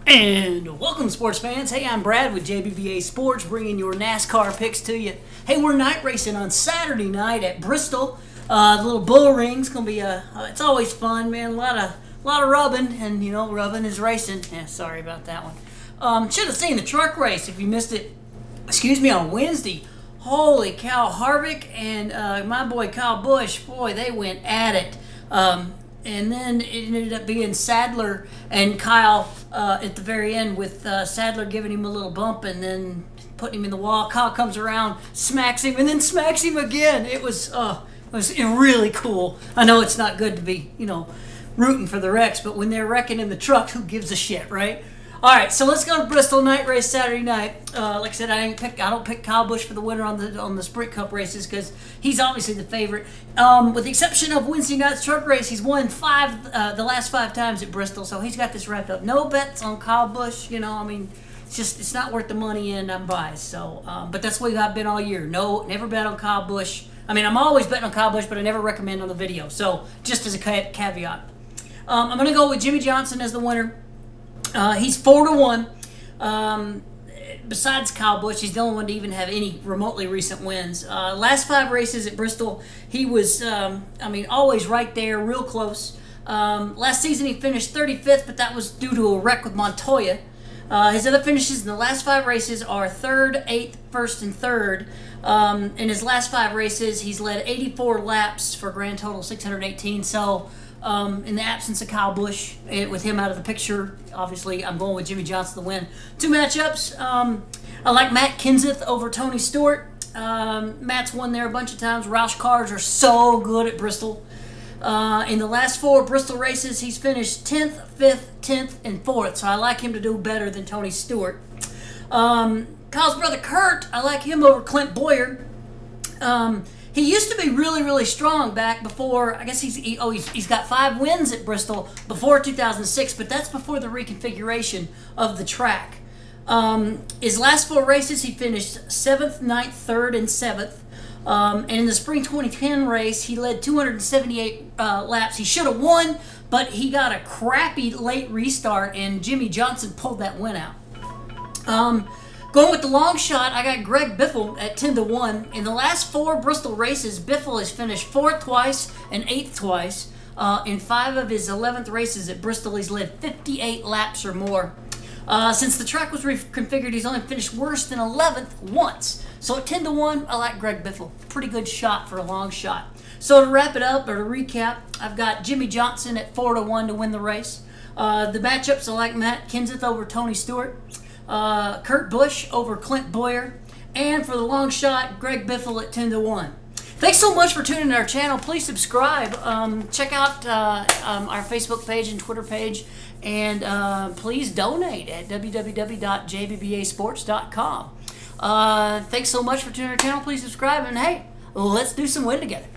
And welcome, sports fans. Hey, I'm Brad with JBBA Sports, bringing your NASCAR picks to you. Hey, we're night racing on Saturday night at Bristol. The little bull ring's gonna be it's always fun, man. A lot of rubbing, and rubbing is racing. Yeah, sorry about that one. Should have seen the truck race if you missed it. Excuse me, on Wednesday. Holy cow, Harvick and my boy Kyle Busch, boy, they went at it. And then it ended up being Sadler and Kyle at the very end, with Sadler giving him a little bump and then putting him in the wall. Kyle comes around, smacks him, and then smacks him again. It was really cool. I know it's not good to be, rooting for the wrecks, but when they're wrecking in the trucks, who gives a shit, right? All right, so let's go to Bristol night race Saturday night. Like I said, I don't pick Kyle Busch for the winner on the Sprint Cup races because he's obviously the favorite. With the exception of Wednesday night's truck race, he's won the last 5 times at Bristol, so he's got this wrapped up. No bets on Kyle Busch. It's not worth the money, and I'm biased. So, but that's the way I've been all year. No, never bet on Kyle Busch. I'm always betting on Kyle Busch, but I never recommend on the video. So, just as a caveat, I'm going to go with Jimmie Johnson as the winner. He's 4-1. Besides Kyle Busch, he's the only one to even have any remotely recent wins. Last 5 races at Bristol, he was, always right there, real close. Last season, he finished 35th, but that was due to a wreck with Montoya. His other finishes in the last 5 races are 3rd, 8th, 1st, and 3rd. In his last 5 races, he's led 84 laps for a grand total of 618. So, in the absence of Kyle Busch, with him out of the picture, obviously I'm going with Jimmie Johnson to win. 2 matchups. I like Matt Kenseth over Tony Stewart. Matt's won there a bunch of times. Roush cars are so good at Bristol. In the last 4 Bristol races, he's finished 10th, 5th, 10th, and 4th. So I like him to do better than Tony Stewart. Kyle's brother Kurt, I like him over Clint Boyer. He used to be really, really strong back before. I guess he's got 5 wins at Bristol before 2006, but that's before the reconfiguration of the track. His last 4 races, he finished 7th, 9th, 3rd, and 7th. And in the spring 2010 race, he led 278 laps. He should have won, but he got a crappy late restart, and Jimmie Johnson pulled that win out. Going with the long shot, I got Greg Biffle at 10-1. In the last 4 Bristol races, Biffle has finished 4th twice and 8th twice. In 5 of his 11th races at Bristol, he's led 58 laps or more. Since the track was reconfigured, he's only finished worse than 11th once. So at 10-1, I like Greg Biffle. Pretty good shot for a long shot. So to wrap it up, or to recap, I've got Jimmie Johnson at 4-1 to win the race. The matchups, I like Matt Kenseth over Tony Stewart. Kurt Busch over Clint Boyer, and for the long shot, Greg Biffle at 10-1. Thanks so much for tuning in to our channel. Please subscribe. Check out our Facebook page and Twitter page, and please donate at www.jbbasports.com. Thanks so much for tuning in to our channel. Please subscribe, and hey, let's do some win together.